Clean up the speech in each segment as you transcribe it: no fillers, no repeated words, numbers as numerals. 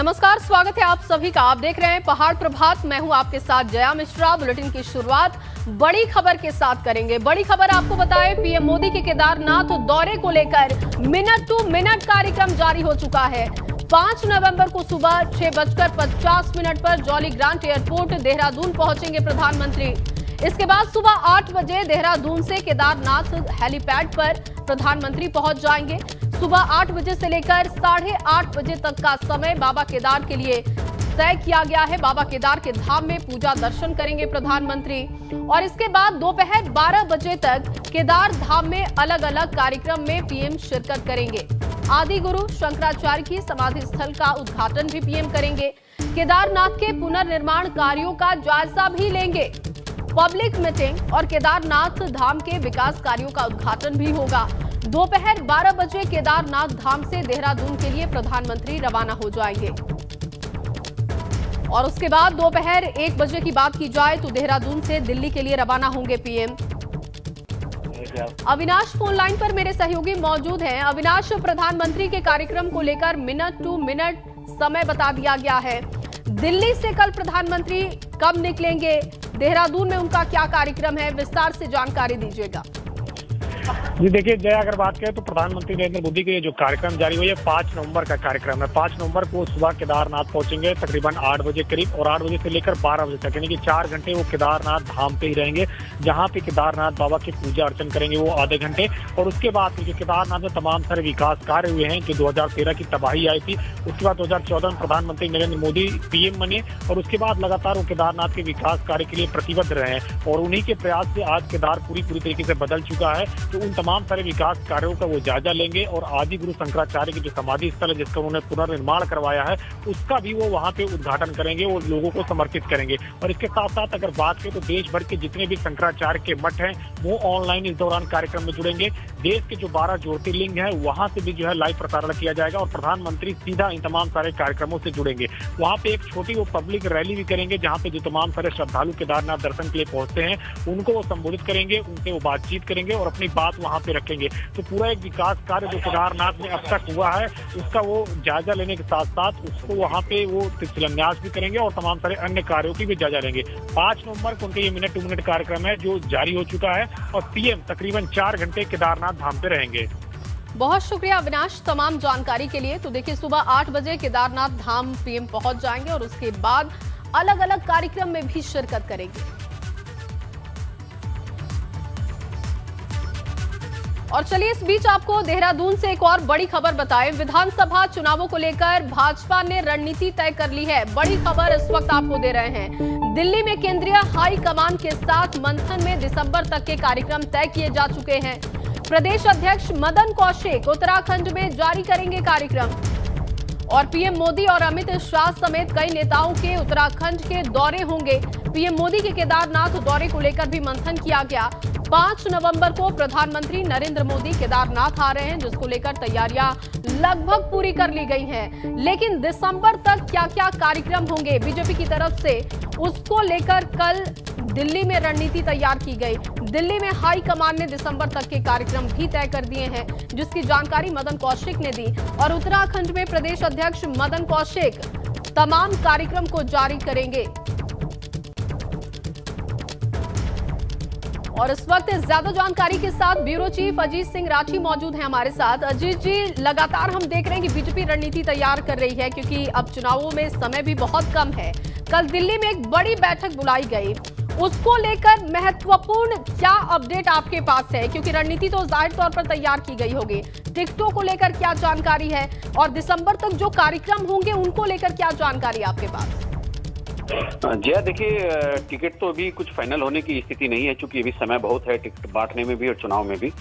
नमस्कार, स्वागत है आप सभी का। आप देख रहे हैं पहाड़ प्रभात। मैं हूं आपके साथ जया मिश्रा। बुलेटिन की शुरुआत बड़ी खबर के साथ करेंगे। बड़ी खबर आपको बताएं, पीएम मोदी के केदारनाथ दौरे को लेकर मिनट टू मिनट कार्यक्रम जारी हो चुका है। 5 नवंबर को सुबह 6:50 पर जॉली ग्रांट एयरपोर्ट देहरादून पहुंचेंगे प्रधानमंत्री। इसके बाद सुबह 8 बजे देहरादून से केदारनाथ हेलीपैड पर प्रधानमंत्री पहुंच जाएंगे। सुबह 8 बजे से लेकर 8:30 बजे तक का समय बाबा केदार के लिए तय किया गया है। बाबा केदार के धाम में पूजा दर्शन करेंगे प्रधानमंत्री और इसके बाद दोपहर 12 बजे तक केदार धाम में अलग अलग कार्यक्रम में पीएम शिरकत करेंगे। आदि गुरु शंकराचार्य की समाधि स्थल का उद्घाटन भी पीएम करेंगे। केदारनाथ के पुनर्निर्माण कार्यों का जायजा भी लेंगे। पब्लिक मीटिंग और केदारनाथ धाम के विकास कार्यों का उद्घाटन भी होगा। दोपहर 12 बजे केदारनाथ धाम से देहरादून के लिए प्रधानमंत्री रवाना हो जाएंगे और उसके बाद दोपहर 1 बजे की बात की जाए तो देहरादून से दिल्ली के लिए रवाना होंगे पीएम। अविनाश फोन लाइन पर मेरे सहयोगी मौजूद हैं। अविनाश, प्रधानमंत्री के कार्यक्रम को लेकर मिनट टू मिनट समय बता दिया गया है। दिल्ली से कल प्रधानमंत्री कब निकलेंगे, देहरादून में उनका क्या कार्यक्रम है, विस्तार से जानकारी दीजिएगा। जी देखिए जया, अगर बात करें तो प्रधानमंत्री नरेंद्र मोदी के जो कार्यक्रम जारी हुई है 5 नवंबर का कार्यक्रम है। 5 नवंबर को सुबह केदारनाथ पहुंचेंगे तकरीबन 8 बजे करीब और 8 बजे से लेकर 12 बजे तक, यानी कि 4 घंटे वो केदारनाथ धाम पे ही रहेंगे, जहां पे केदारनाथ बाबा की पूजा अर्चन करेंगे वो आधे घंटे। और उसके बाद जो केदारनाथ में तमाम सारे विकास कार्य हुए हैं, जो 2013 की तबाही आई थी, उसके बाद 2014 में प्रधानमंत्री नरेंद्र मोदी पीएम बने और उसके बाद लगातार वो केदारनाथ के विकास कार्य के लिए प्रतिबद्ध रहे हैं और उन्हीं के प्रयास से आज केदार पूरी तरीके से बदल चुका है। तो उन तमाम सारे विकास कार्यों का वो जायजा लेंगे और आदि गुरु शंकराचार्य की जो समाधि स्थल है जिसका उन्होंने पुनर्निर्माण करवाया है उसका भी वो वहां पे उद्घाटन करेंगे, वो लोगों को समर्पित करेंगे। और इसके साथ साथ अगर बात करें तो देश भर के जितने भी शंकराचार्य के मठ हैं वो ऑनलाइन इस दौरान कार्यक्रम में जुड़ेंगे। देश के जो 12 ज्योतिर्लिंग है वहां से भी जो है लाइव प्रसारण किया जाएगा और प्रधानमंत्री सीधा इन तमाम सारे कार्यक्रमों से जुड़ेंगे। वहां पे एक छोटी वो पब्लिक रैली भी करेंगे जहां पे जो तमाम सारे श्रद्धालु केदारनाथ दर्शन के लिए पहुंचते हैं उनको वो संबोधित करेंगे, उनसे वो बातचीत करेंगे और अपनी बात वहां पे रखेंगे। तो पूरा एक विकास कार्य जो केदारनाथ में अब तक हुआ है उसका वो जायजा लेने के साथ साथ उसको वहां पे वो शिलान्यास भी करेंगे और तमाम सारे अन्य कार्यों की भी जायजा लेंगे। 5 नवंबर को उनके ये मिनट टू मिनट कार्यक्रम है जो जारी हो चुका है और पीएम तकरीबन 4 घंटे केदारनाथ धाम पे रहेंगे। बहुत शुक्रिया अविनाश तमाम जानकारी के लिए। तो देखिए सुबह 8 बजे केदारनाथ धाम पीएम पहुंच जाएंगे और उसके बाद अलग अलग कार्यक्रम में भी शिरकत करेंगे। और चलिए इस बीच आपको देहरादून से एक और बड़ी खबर बताएं। विधानसभा चुनावों को लेकर भाजपा ने रणनीति तय कर ली है। बड़ी खबर इस वक्त आपको दे रहे हैं। दिल्ली में केंद्रीय हाई कमान के साथ मंथन में दिसंबर तक के कार्यक्रम तय किए जा चुके हैं। प्रदेश अध्यक्ष मदन कौशिक उत्तराखंड में जारी करेंगे कार्यक्रम और पीएम मोदी और अमित शाह समेत कई नेताओं के उत्तराखंड के दौरे होंगे। पीएम मोदी के केदारनाथ दौरे को लेकर भी मंथन किया गया। 5 नवंबर को प्रधानमंत्री नरेंद्र मोदी केदारनाथ आ रहे हैं जिसको लेकर तैयारियां लगभग पूरी कर ली गई हैं। लेकिन दिसंबर तक क्या क्या कार्यक्रम होंगे बीजेपी की तरफ से उसको लेकर कल दिल्ली में रणनीति तैयार की गई। दिल्ली में हाई कमान ने दिसंबर तक के कार्यक्रम भी तय कर दिए हैं जिसकी जानकारी मदन कौशिक ने दी और उत्तराखंड में प्रदेश अध्यक्ष मदन कौशिक तमाम कार्यक्रम को जारी करेंगे। और इस वक्त ज्यादा जानकारी के साथ ब्यूरो चीफ अजीत सिंह राठी मौजूद हैं हमारे साथ। अजीत जी, लगातार हम देख रहे हैं कि बीजेपी रणनीति तैयार कर रही है क्योंकि अब चुनावों में समय भी बहुत कम है। कल दिल्ली में एक बड़ी बैठक बुलाई गई, उसको लेकर महत्वपूर्ण क्या अपडेट आपके पास है? क्योंकि रणनीति तो जाहिर तौर पर तैयार की गई होगी, टिकटों को लेकर क्या जानकारी है और दिसंबर तक जो कार्यक्रम होंगे उनको लेकर क्या जानकारी आपके पास? जया, देखिए टिकट तो अभी कुछ फाइनल होने की स्थिति नहीं है क्योंकि अभी समय बहुत है टिकट बांटने में भी और चुनाव में भी।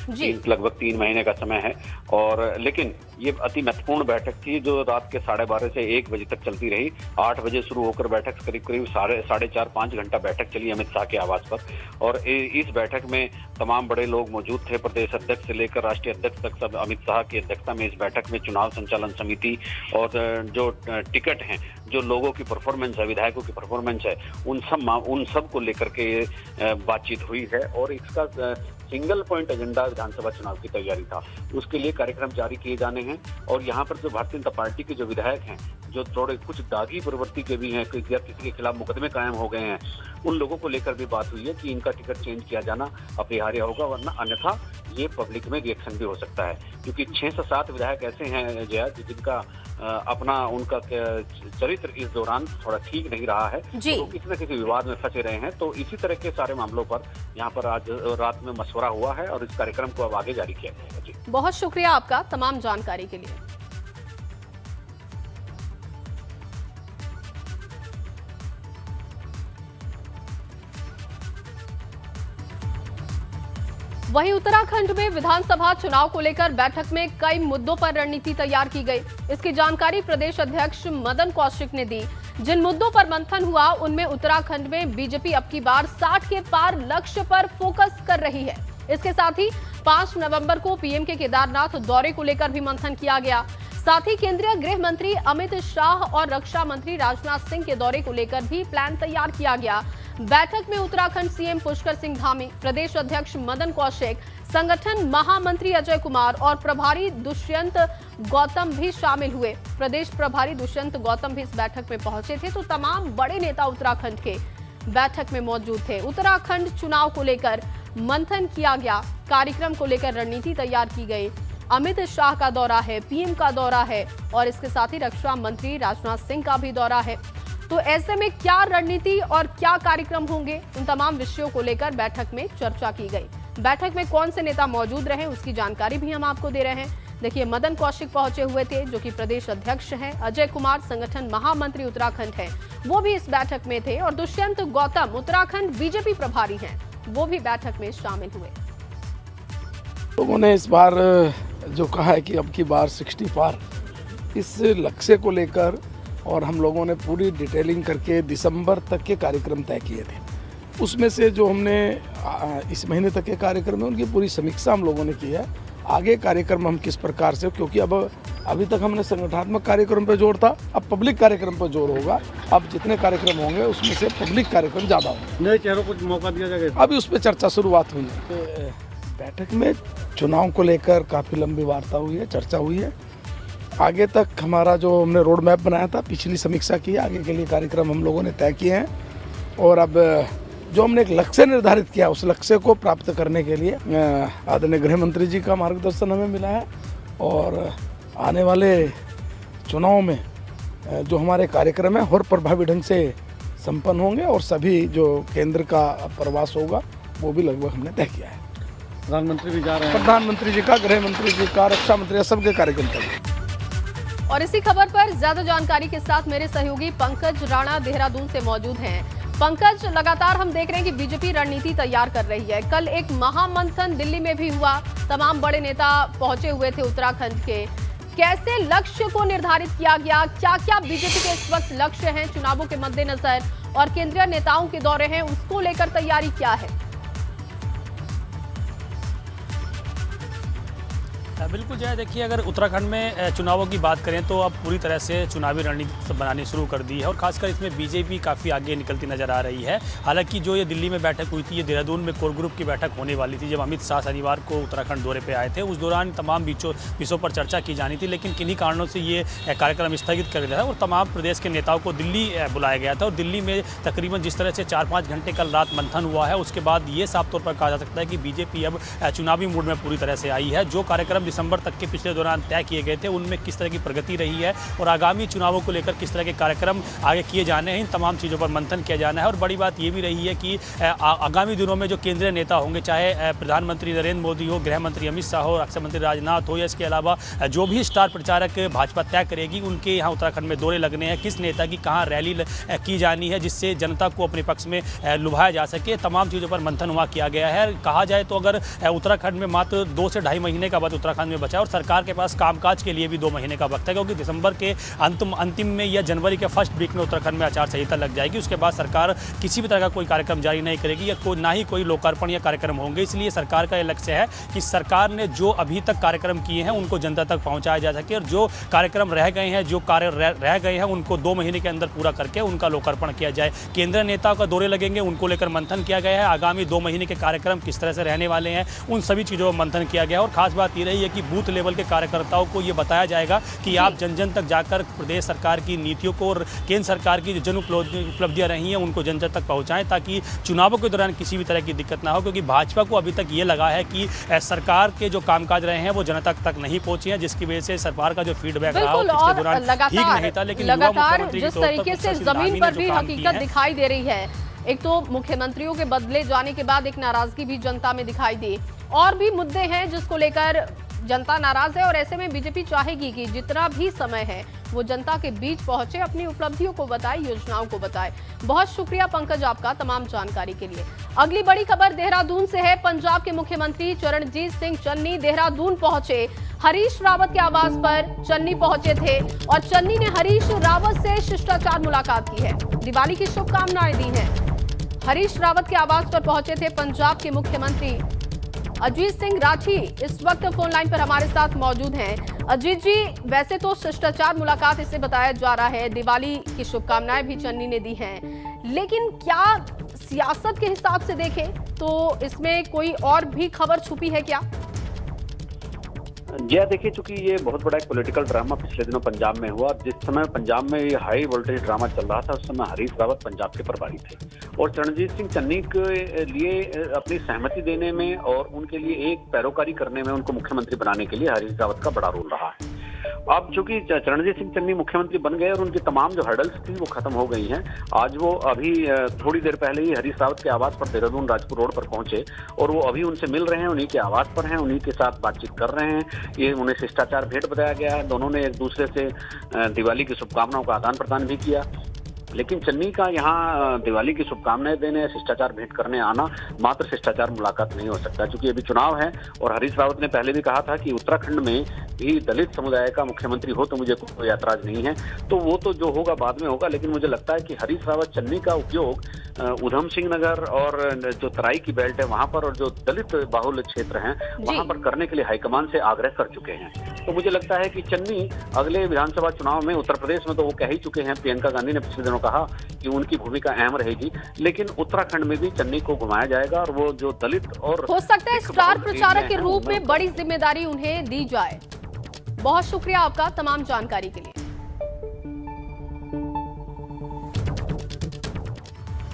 लगभग 3 महीने का समय है और लेकिन ये अति महत्वपूर्ण बैठक थी जो रात के 12:30 से 1 बजे तक चलती रही। 8 बजे शुरू होकर बैठक करीब 4.5 घंटा बैठक चली अमित शाह के आवास पर और इस बैठक में तमाम बड़े लोग मौजूद थे, प्रदेश अध्यक्ष से लेकर राष्ट्रीय अध्यक्ष तक सब अमित शाह की अध्यक्षता में इस बैठक में चुनाव संचालन समिति और जो टिकट हैं, जो लोगों की परफॉर्मेंस है, विधायकों की परफॉर्मेंस है, उन सब को लेकर के बातचीत हुई है और इसका सिंगल पॉइंट एजेंडा विधानसभा चुनाव की तैयारी था, उसके लिए कार्यक्रम जारी किए जाने हैं। और यहाँ पर जो भारतीय जनता पार्टी के जो विधायक हैं, जो थोड़े कुछ दागी प्रवृत्ति के भी हैं, किसी के खिलाफ मुकदमे कायम हो गए हैं, उन लोगों को लेकर भी बात हुई है कि इनका टिकट चेंज किया जाना अपरिहार्य होगा, वरना अन्यथा ये पब्लिक में रिएक्शन भी हो सकता है। क्योंकि 6 से 7 विधायक ऐसे हैं जया जिनका अपना उनका चरित्र इस दौरान थोड़ा ठीक नहीं रहा है, तो किसी न किसी विवाद में फंसे रहे हैं। तो इसी तरह के सारे मामलों पर यहाँ पर आज रात में मशवरा हुआ है और इस कार्यक्रम को अब आगे जारी किया जाएगा। जी, बहुत शुक्रिया आपका तमाम जानकारी के लिए। वहीं उत्तराखंड में विधानसभा चुनाव को लेकर बैठक में कई मुद्दों पर रणनीति तैयार की गई। इसकी जानकारी प्रदेश अध्यक्ष मदन कौशिक ने दी। जिन मुद्दों पर मंथन हुआ उनमें उत्तराखंड में बीजेपी अब की बार 60 के पार लक्ष्य पर फोकस कर रही है। इसके साथ ही 5 नवंबर को पीएम के केदारनाथ दौरे को लेकर भी मंथन किया गया। साथ ही केंद्रीय गृह मंत्री अमित शाह और रक्षा मंत्री राजनाथ सिंह के दौरे को लेकर भी प्लान तैयार किया गया। बैठक में उत्तराखंड सीएम पुष्कर सिंह धामी, प्रदेश अध्यक्ष मदन कौशिक, संगठन महामंत्री अजय कुमार और प्रभारी दुष्यंत गौतम भी शामिल हुए। प्रदेश प्रभारी दुष्यंत गौतम भी इस बैठक में पहुंचे थे। तो तमाम बड़े नेता उत्तराखंड के बैठक में मौजूद थे। उत्तराखंड चुनाव को लेकर मंथन किया गया, कार्यक्रम को लेकर रणनीति तैयार की गई। अमित शाह का दौरा है, पीएम का दौरा है और इसके साथ ही रक्षा मंत्री राजनाथ सिंह का भी दौरा है। तो ऐसे में क्या रणनीति और क्या कार्यक्रम होंगे, उन तमाम विषयों को लेकर बैठक में चर्चा की गई। बैठक में कौन से नेता मौजूद रहे उसकी जानकारी भी हम आपको दे रहे हैं। देखिए, मदन कौशिक पहुंचे हुए थे जो कि प्रदेश अध्यक्ष हैं। अजय कुमार संगठन महामंत्री उत्तराखंड है, वो भी इस बैठक में थे। और दुष्यंत गौतम उत्तराखंड बीजेपी प्रभारी हैं, वो भी बैठक में शामिल हुए। लोगों ने इस बार जो कहा है कि अब की बार 60 पार, इस लक्ष्य को लेकर और हम लोगों ने पूरी डिटेलिंग करके दिसंबर तक के कार्यक्रम तय किए थे। उसमें से जो हमने इस महीने तक के कार्यक्रम है उनकी पूरी समीक्षा हम लोगों ने की है। आगे कार्यक्रम हम किस प्रकार से, क्योंकि अब अभी तक हमने संगठनात्मक कार्यक्रम पर जोर था, अब पब्लिक कार्यक्रम पर जोर होगा। अब जितने कार्यक्रम होंगे उसमें से पब्लिक कार्यक्रम ज़्यादा होंगे। नए चेहरों को मौका दिया जाएगा। अभी उस पर चर्चा शुरुआत हुई है। बैठक में चुनाव को लेकर काफ़ी लंबी वार्ता हुई है, चर्चा हुई है। आगे तक हमारा जो हमने रोड मैप बनाया था, पिछली समीक्षा की, आगे के लिए कार्यक्रम हम लोगों ने तय किए हैं। और अब जो हमने एक लक्ष्य निर्धारित किया, उस लक्ष्य को प्राप्त करने के लिए आदरणीय गृह मंत्री जी का मार्गदर्शन हमें मिला है। और आने वाले चुनाव में जो हमारे कार्यक्रम है और प्रभावी ढंग से संपन्न होंगे और सभी जो केंद्र का प्रवास होगा वो भी लगभग हमने तय किया है। प्रधानमंत्री भी जा रहे हैं। प्रधानमंत्री जी का, गृह मंत्री जी का, रक्षा मंत्री, सबके कार्यक्रम तय। और इसी खबर पर ज्यादा जानकारी के साथ मेरे सहयोगी पंकज राणा देहरादून से मौजूद हैं। पंकज, लगातार हम देख रहे हैं कि बीजेपी रणनीति तैयार कर रही है। कल एक महामंथन दिल्ली में भी हुआ, तमाम बड़े नेता पहुंचे हुए थे उत्तराखंड के। कैसे लक्ष्य को निर्धारित किया गया, क्या क्या बीजेपी के इस वक्त लक्ष्य हैं चुनावों के मद्देनजर, और केंद्रीय नेताओं के दौरे हैं उसको लेकर तैयारी क्या है? बिल्कुल जय, देखिए अगर उत्तराखंड में चुनावों की बात करें तो अब पूरी तरह से चुनावी रणनीति बनानी शुरू कर दी है और खासकर इसमें बीजेपी काफ़ी आगे निकलती नजर आ रही है। हालांकि जो ये दिल्ली में बैठक हुई थी, ये देहरादून में कोर ग्रुप की बैठक होने वाली थी जब अमित शाह शनिवार को उत्तराखंड दौरे पर आए थे। उस दौरान तमाम विषयों पर चर्चा की जानी थी, लेकिन किन्हीं कारणों से ये कार्यक्रम स्थगित कर दिया था और तमाम प्रदेश के नेताओं को दिल्ली बुलाया गया था। और दिल्ली में तकरीबन जिस तरह से 4-5 घंटे कल रात मंथन हुआ है, उसके बाद ये साफ तौर पर कहा जा सकता है कि बीजेपी अब चुनावी मूड में पूरी तरह से आई है। जो कार्यक्रम दिसंबर तक के पिछले दौरान तय किए गए थे उनमें किस तरह की प्रगति रही है और आगामी चुनावों को लेकर किस तरह के कार्यक्रम आगे किए जाने हैं, इन तमाम चीज़ों पर मंथन किया जाना है। और बड़ी बात ये भी रही है कि आगामी दिनों में जो केंद्रीय नेता होंगे, चाहे प्रधानमंत्री नरेंद्र मोदी हो, गृह मंत्री अमित शाह हो, रक्षा मंत्री राजनाथ हो, या इसके अलावा जो भी स्टार प्रचारक भाजपा तय करेगी, उनके यहाँ उत्तराखंड में दौरे लगने हैं, किस नेता की कहाँ रैली की जानी है जिससे जनता को अपने पक्ष में लुभाया जा सके, तमाम चीज़ों पर मंथन हुआ किया गया है। कहा जाए तो अगर उत्तराखंड में मात्र 2 से ढाई महीने का बाद उत्तराखंड उत्तराखंड में बचा है और सरकार के पास कामकाज के लिए भी 2 महीने का वक्त है, क्योंकि दिसंबर के अंतिम में या जनवरी के फर्स्ट वीक में उत्तराखंड में आचार संहिता लग जाएगी। उसके बाद सरकार किसी भी तरह का कोई कार्यक्रम जारी नहीं करेगी या ना ही कोई लोकार्पण या कार्यक्रम होंगे। इसलिए सरकार का यह लक्ष्य है कि सरकार ने जो अभी तक कार्यक्रम किए हैं उनको जनता तक पहुंचाया जा सके और जो कार्यक्रम रह गए हैं, जो कार्य रह गए हैं, उनको 2 महीने के अंदर पूरा करके उनका लोकार्पण किया जाए। केंद्रीय नेताओं का दौरे लगेंगे, उनको लेकर मंथन किया गया है। आगामी 2 महीने के कार्यक्रम किस तरह से रहने वाले हैं, उन सभी चीज़ों पर मंथन किया गया है। और खास बात ये रही है कि बूथ लेवल के कार्यकर्ताओं को ये बताया जाएगा कि आप जन जन तक जाकर प्रदेश सरकार की नीतियों को और केंद्र सरकार की जो जन उपलब्धियां रही हैं उनको जन जन तक पहुंचाएं, ताकि चुनावों के दौरान किसी भी तरह की दिक्कत ना हो। क्योंकि भाजपा को अभी तक ये लगा है कि सरकार के जो कामकाज रहे हैं वो जनता तक नहीं पहुंचे हैं, जिसकी वजह से सरकार का जो फीडबैक रहा है उसके दौरान ठीक नहीं था। लेकिन लगातार जिस तरीके से जमीन पर भी हकीकत दिखाई दे रही है, एक तो मुख्यमंत्रियों के बदले जाने के बाद एक नाराजगी भी जनता में दिखाई दी, और भी मुद्दे हैं जिसको लेकर जनता नाराज है। और ऐसे में बीजेपी चाहेगी कि जितना भी समय है वो जनता के बीच पहुंचे, अपनी उपलब्धियों को बताए, योजनाओं को बताए। बहुत शुक्रिया पंकज आपका तमाम जानकारी के लिए। अगली बड़ी खबर देहरादून से है। पंजाब के मुख्यमंत्री चरणजीत सिंह चन्नी देहरादून पहुंचे। हरीश रावत के आवास पर चन्नी पहुंचे थे और चन्नी ने हरीश रावत से शिष्टाचार मुलाकात की है, दिवाली की शुभकामनाएं दी हैं। हरीश रावत के आवास पर पहुंचे थे पंजाब के मुख्यमंत्री। अजीत सिंह राठी इस वक्त फोन लाइन पर हमारे साथ मौजूद हैं। अजीत जी, वैसे तो शिष्टाचार मुलाकात इसे बताया जा रहा है, दिवाली की शुभकामनाएं भी चन्नी ने दी हैं, लेकिन क्या सियासत के हिसाब से देखें तो इसमें कोई और भी खबर छुपी है क्या? जी देखिए, चूंकि ये बहुत बड़ा एक पॉलिटिकल ड्रामा पिछले दिनों पंजाब में हुआ। जिस समय पंजाब में ये हाई वोल्टेज ड्रामा चल रहा था उस समय हरीश रावत पंजाब के प्रभारी थे और चरणजीत सिंह चन्नी के लिए अपनी सहमति देने में और उनके लिए एक पैरोकारी करने में, उनको मुख्यमंत्री बनाने के लिए हरीश रावत का बड़ा रोल रहा है। अब चूंकि चरणजीत सिंह चन्नी मुख्यमंत्री बन गए और उनकी तमाम जो हर्डल्स थी वो खत्म हो गई हैं। आज वो अभी थोड़ी देर पहले ही हरीश रावत के आवास पर देहरादून राजपुर रोड पर पहुंचे और वो अभी उनसे मिल रहे हैं, उन्हीं के आवास पर हैं, उन्हीं के साथ बातचीत कर रहे हैं। ये उन्हें शिष्टाचार भेंट बताया गया है। दोनों ने एक दूसरे से दिवाली की शुभकामनाओं का आदान प्रदान भी किया। लेकिन चन्नी का यहाँ दिवाली की शुभकामनाएं देने, शिष्टाचार भेंट करने आना मात्र शिष्टाचार मुलाकात नहीं हो सकता, क्योंकि अभी चुनाव है। और हरीश रावत ने पहले भी कहा था कि उत्तराखंड में भी दलित समुदाय का मुख्यमंत्री हो तो मुझे कोई ऐतराज नहीं है। तो वो तो जो होगा बाद में होगा, लेकिन मुझे लगता है कि हरीश रावत चन्नी का उपयोग उधम सिंह नगर और जो तराई की बेल्ट है वहां पर और जो दलित बाहुल्य क्षेत्र हैं वहां पर करने के लिए हाईकमान से आग्रह कर चुके हैं। तो मुझे लगता है कि चन्नी अगले विधानसभा चुनाव में, उत्तर प्रदेश में तो वो कह ही चुके हैं, प्रियंका गांधी ने पिछले दिनों कहा कि उनकी भूमिका अहम रहेगी, लेकिन उत्तराखंड में भी चन्नी को घुमाया जाएगा और वो जो दलित और हो सकता है स्टार प्रचारक के रूप में बड़ी जिम्मेदारी उन्हें दी जाए। बहुत शुक्रिया आपका तमाम जानकारी के लिए।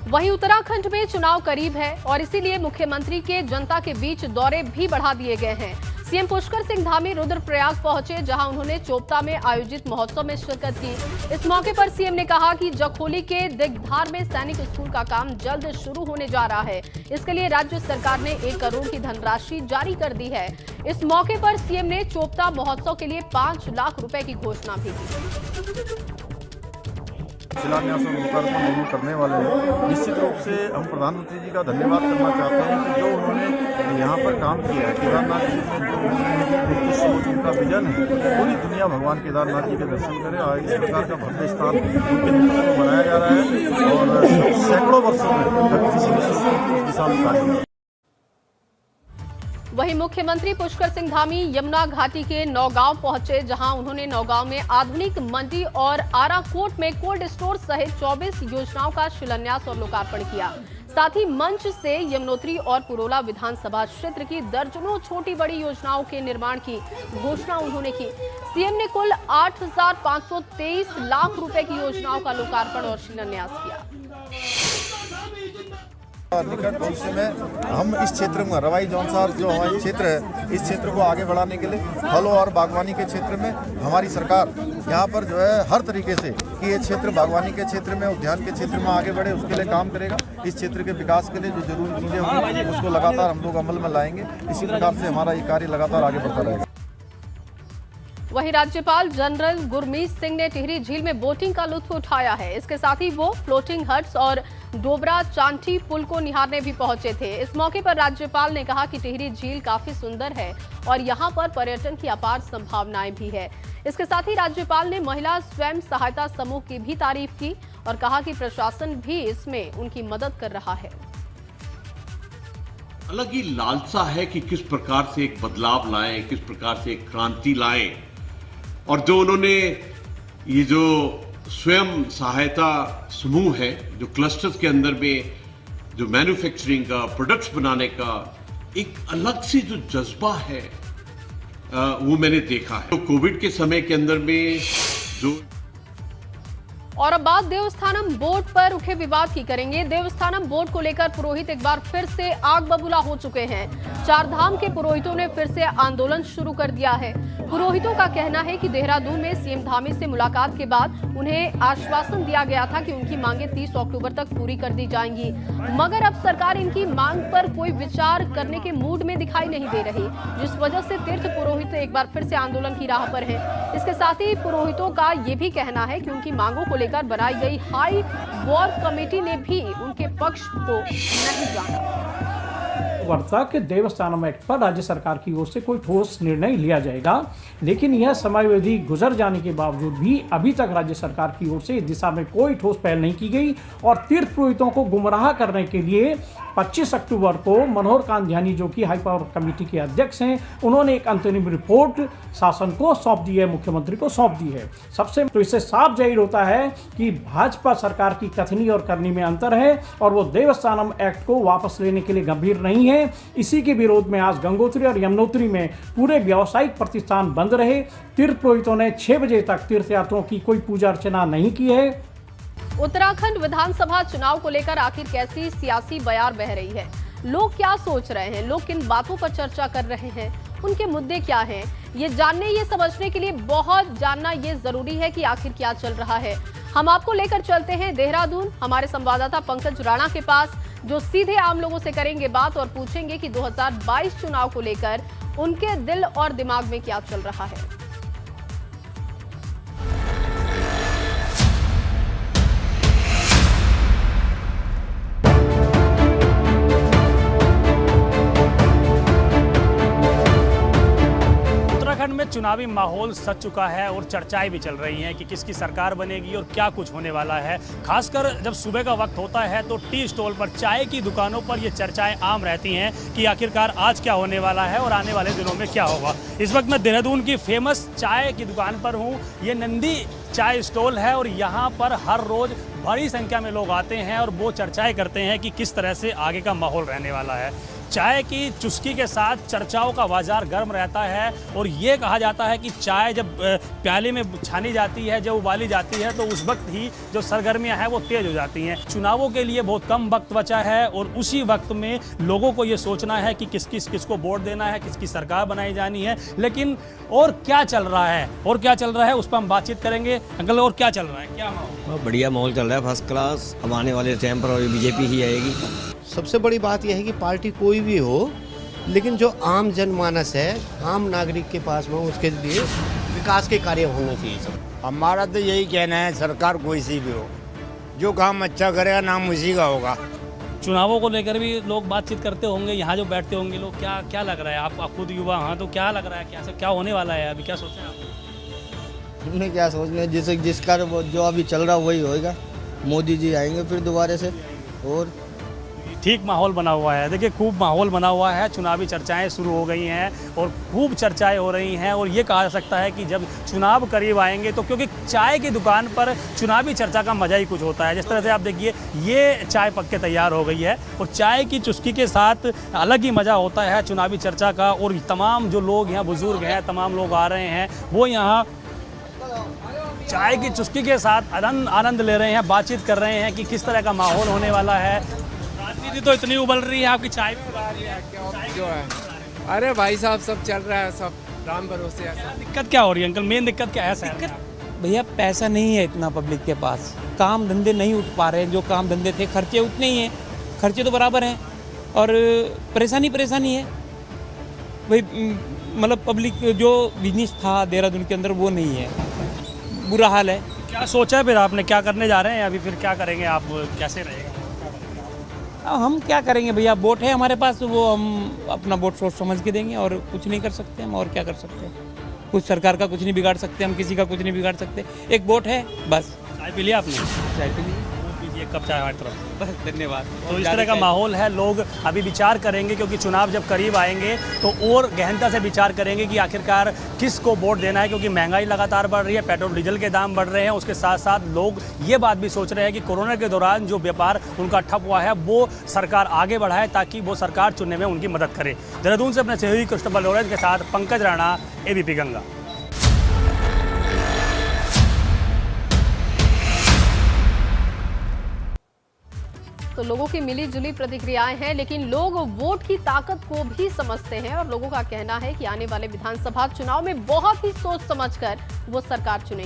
वहीं उत्तराखंड में चुनाव करीब है और इसीलिए मुख्यमंत्री के जनता के बीच दौरे भी बढ़ा दिए गए हैं। सीएम पुष्कर सिंह धामी रुद्रप्रयाग पहुंचे, जहां उन्होंने चोपता में आयोजित महोत्सव में शिरकत की। इस मौके पर सीएम ने कहा कि जखोली के दिग्धार में सैनिक स्कूल का काम जल्द शुरू होने जा रहा है। इसके लिए राज्य सरकार ने 1 करोड़ की धनराशि जारी कर दी है। इस मौके पर सीएम ने चोपता महोत्सव के लिए 5 लाख रुपए की घोषणा भी की। शिलान्यास और लोकार्पण दोनों करने वाले हैं। निश्चित रूप से हम प्रधानमंत्री जी का धन्यवाद करना चाहते हैं कि जो उन्होंने यहाँ पर काम किया है। केदारनाथ जी में जो सोच, उनका विजन है, पूरी दुनिया भगवान केदारनाथ जी के दर्शन करे और इस प्रकार का भव्य स्थान उनके नेतृत्व में बनाया जा रहा है और सैकड़ों वर्षों में किसी भी संस्कृति उस दिशा में कार्य। वहीं मुख्यमंत्री पुष्कर सिंह धामी यमुना घाटी के नौगांव पहुंचे, जहां उन्होंने नौगांव में आधुनिक मंडी और आराकोट में कोल्ड स्टोर सहित 24 योजनाओं का शिलान्यास और लोकार्पण किया। साथ ही मंच से यमुनोत्री और पुरोला विधानसभा क्षेत्र की दर्जनों छोटी बड़ी योजनाओं के निर्माण की घोषणा उन्होंने की। सीएम ने कुल 8,523 लाख रुपए की योजनाओं का लोकार्पण और शिलान्यास किया। निकट भविष्य में हम इस क्षेत्र में रवाई जौनसार जो हमारी क्षेत्र है, इस क्षेत्र को आगे बढ़ाने के लिए फलों और बागवानी के क्षेत्र में हमारी सरकार यहाँ पर जो है हर तरीके से कि ये क्षेत्र बागवानी के क्षेत्र में, उद्यान के क्षेत्र में आगे बढ़े, उसके लिए काम करेगा। इस क्षेत्र के विकास के लिए जो जरूरी चीज़ें होंगी उसको लगातार हम लोग अमल में लाएंगे। इसी प्रकार से हमारा ये कार्य लगातार आगे बढ़ता रहेगा। वहीं राज्यपाल जनरल गुरमीत सिंह ने टिहरी झील में बोटिंग का लुत्फ उठाया है। इसके साथ ही वो फ्लोटिंग हट्स और डोबरा चांठी पुल को निहारने भी पहुंचे थे। इस मौके पर राज्यपाल ने कहा कि टिहरी झील काफी सुंदर है और यहां पर पर्यटन की अपार संभावनाएं भी है। इसके साथ ही राज्यपाल ने महिला स्वयं सहायता समूह की भी तारीफ की और कहा कि प्रशासन भी इसमें उनकी मदद कर रहा है। अलग ही लालसा है कि किस प्रकार से एक बदलाव लाएं, किस प्रकार से एक क्रांति लाएं, और जो उन्होंने ये जो स्वयं सहायता समूह है, जो क्लस्टर्स के अंदर में जो मैन्युफैक्चरिंग का, प्रोडक्ट्स बनाने का एक अलग से जो जज्बा है वो मैंने देखा है। तो कोविड के समय के अंदर में जो और अब बात देवस्थानम बोर्ड पर उठे विवाद की करेंगे। देवस्थानम बोर्ड को लेकर पुरोहित एक बार फिर से आग बबूला हो चुके हैं। चार धाम के पुरोहितों ने फिर से आंदोलन शुरू कर दिया है। पुरोहितों का कहना है कि देहरादून में सीएम धामी से मुलाकात के बाद उन्हें आश्वासन दिया गया था कि उनकी मांगें 30 अक्टूबर तक पूरी कर दी जाएंगी, मगर अब सरकार इनकी मांग पर कोई विचार करने के मूड में दिखाई नहीं दे रही, जिस वजह से तीर्थ पुरोहित एक बार फिर से आंदोलन की राह पर है। इसके साथ ही पुरोहितों का ये भी कहना है कि उनकी मांगों को लेकर बनाई गई हाई वॉर कमेटी ने भी उनके पक्ष को नहीं जाना। वर्षा के देवस्थानम एक्ट पर राज्य सरकार की ओर से कोई ठोस निर्णय लिया जाएगा, लेकिन यह समयावधि गुजर जाने के बावजूद भी अभी तक राज्य सरकार की ओर से इस दिशा में कोई ठोस पहल नहीं की गई और तीर्थ पुरोहितों को गुमराह करने के लिए 25 अक्टूबर को मनोहर कांत ध्यानी, जो कि हाई पावर कमेटी के अध्यक्ष हैं, उन्होंने एक अंतरिम रिपोर्ट शासन को सौंप दी है, मुख्यमंत्री को सौंप दी है। सबसे तो इससे साफ जाहिर होता है कि भाजपा सरकार की कथनी और करनी में अंतर है और वो देवस्थानम एक्ट को वापस लेने के लिए गंभीर नहीं है। इसी के विरोध में आज गंगोत्री और यमुनोत्री में पूरे व्यावसायिक प्रतिष्ठान बंद रहे। तीर्थ पुरोहितों ने 6 बजे तक तीर्थयात्रियों की कोई पूजा अर्चना नहीं की है। उत्तराखंड विधानसभा चुनाव को लेकर आखिर कैसी सियासी बयार बह रही है? लोग क्या सोच रहे हैं? लोग किन बातों पर चर्चा कर रहे हैं? उनके मुद्दे क्या हैं? ये जानने, ये समझने के लिए बहुत जानना ये जरूरी है कि आखिर क्या चल रहा है। हम आपको लेकर चलते हैं देहरादून, हमारे संवाददाता पंकज राणा के पास, जो सीधे आम लोगों से करेंगे बात और पूछेंगे कि 2022 चुनाव को लेकर उनके दिल और दिमाग में क्या चल रहा है। उत्तराखंड में चुनावी माहौल सज चुका है और चर्चाएं भी चल रही हैं कि किसकी सरकार बनेगी और क्या कुछ होने वाला है। खासकर जब सुबह का वक्त होता है तो टी स्टॉल पर, चाय की दुकानों पर ये चर्चाएं आम रहती हैं कि आखिरकार आज क्या होने वाला है और आने वाले दिनों में क्या होगा। इस वक्त मैं देहरादून की फेमस चाय की दुकान पर हूँ। ये नंदी चाय स्टॉल है और यहाँ पर हर रोज़ बड़ी संख्या में लोग आते हैं और वो चर्चाएं करते हैं कि किस तरह से आगे का माहौल रहने वाला है। चाय की चुस्की के साथ चर्चाओं का बाजार गर्म रहता है और ये कहा जाता है कि चाय जब प्याले में छानी जाती है, जब उबाली जाती है, तो उस वक्त ही जो सरगर्मियां हैं वो तेज हो जाती हैं। चुनावों के लिए बहुत कम वक्त बचा है और उसी वक्त में लोगों को ये सोचना है कि किसको वोट देना है, किसकी सरकार बनाई जानी है। लेकिन और क्या चल रहा है उस पर हम बातचीत करेंगे। अंकल, और क्या चल रहा है, क्या माहौल? बढ़िया माहौल चल रहा है, फर्स्ट क्लास। अब आने वाले टाइम पर बीजेपी ही आएगी। सबसे बड़ी बात यह है कि पार्टी कोई भी हो, लेकिन जो आम जनमानस है, आम नागरिक के पास में, उसके लिए विकास के कार्य होने चाहिए। सब हमारा तो यही कहना है, सरकार कोई सी भी हो, जो काम अच्छा करेगा नाम उसी का होगा। चुनावों को लेकर भी लोग बातचीत करते होंगे, यहाँ जो बैठते होंगे लोग, क्या लग रहा है? आप खुद युवा हैं तो क्या लग रहा है, क्या होने वाला है अभी, क्या सोच रहे हैं आप? हमने क्या सोचना है, जिसका जो अभी चल रहा वही होएगा। मोदी जी आएंगे फिर दोबारा से। और ठीक माहौल बना हुआ है, देखिए खूब माहौल बना हुआ है। चुनावी चर्चाएं शुरू हो गई हैं और खूब चर्चाएं हो रही हैं और ये कहा जा सकता है कि जब चुनाव करीब आएंगे तो, क्योंकि चाय की दुकान पर चुनावी चर्चा का मज़ा ही कुछ होता है। जिस तरह से आप देखिए, ये चाय पक के तैयार हो गई है और चाय की चुस्की के साथ अलग ही मज़ा होता है चुनावी चर्चा का। और तमाम जो लोग यहाँ बुज़ुर्ग हैं, तमाम लोग आ रहे हैं, वो यहाँ चाय की चुस्की के साथ आनंद ले रहे हैं, बातचीत कर रहे हैं कि किस तरह का माहौल होने वाला है। राजनीति तो इतनी उबल रही है, आपकी चाय भी उबल रही है जो है। अरे भाई साहब, सब चल रहा है, सब राम भरोसे है। दिक्कत क्या हो रही है अंकल? मेन दिक्कत क्या है? भैया पैसा नहीं है इतना पब्लिक के पास, काम धंधे नहीं उठ पा रहे हैं। जो काम धंधे थे, खर्चे उतने ही हैं, खर्चे तो बराबर हैं और परेशानी है भाई। मतलब पब्लिक जो बिजनेस था देहरादून के अंदर वो नहीं है, बुरा हाल है। क्या सोचा है फिर आपने, क्या करने जा रहे हैं अभी, फिर क्या करेंगे आप, कैसे रहेगा? अब हम क्या करेंगे भैया, वोट है हमारे पास, वो हम अपना वोट सोच समझ के देंगे और कुछ नहीं कर सकते हम, और क्या कर सकते हैं। कुछ सरकार का कुछ नहीं बिगाड़ सकते हम, किसी का कुछ नहीं बिगाड़ सकते, एक वोट है बस। चाय पी लिया आपने? चाय पी ली, एक कप चाय हमारी तरफ से। बस धन्यवाद। तो इस तरह का माहौल है, लोग अभी विचार करेंगे क्योंकि चुनाव जब करीब आएंगे तो और गहनता से विचार करेंगे कि आखिरकार किस को वोट देना है, क्योंकि महंगाई लगातार बढ़ रही है, पेट्रोल डीजल के दाम बढ़ रहे हैं, उसके साथ साथ लोग ये बात भी सोच रहे हैं कि कोरोना के दौरान जो व्यापार उनका ठप हुआ है वो सरकार आगे बढ़ाए ताकि वो सरकार चुनने में उनकी मदद करे। देहरादून से अपने सहयोगी क्रिस्टोफर लॉरेंस के साथ पंकज राणा, एबीपी गंगा। तो लोगों की मिली जुली प्रतिक्रियाएं हैं, लेकिन लोग वोट की ताकत को भी समझते हैं और लोगों का कहना है कि आने वाले विधानसभा चुनाव में बहुत ही सोच समझकर वो सरकार चुनेंगे।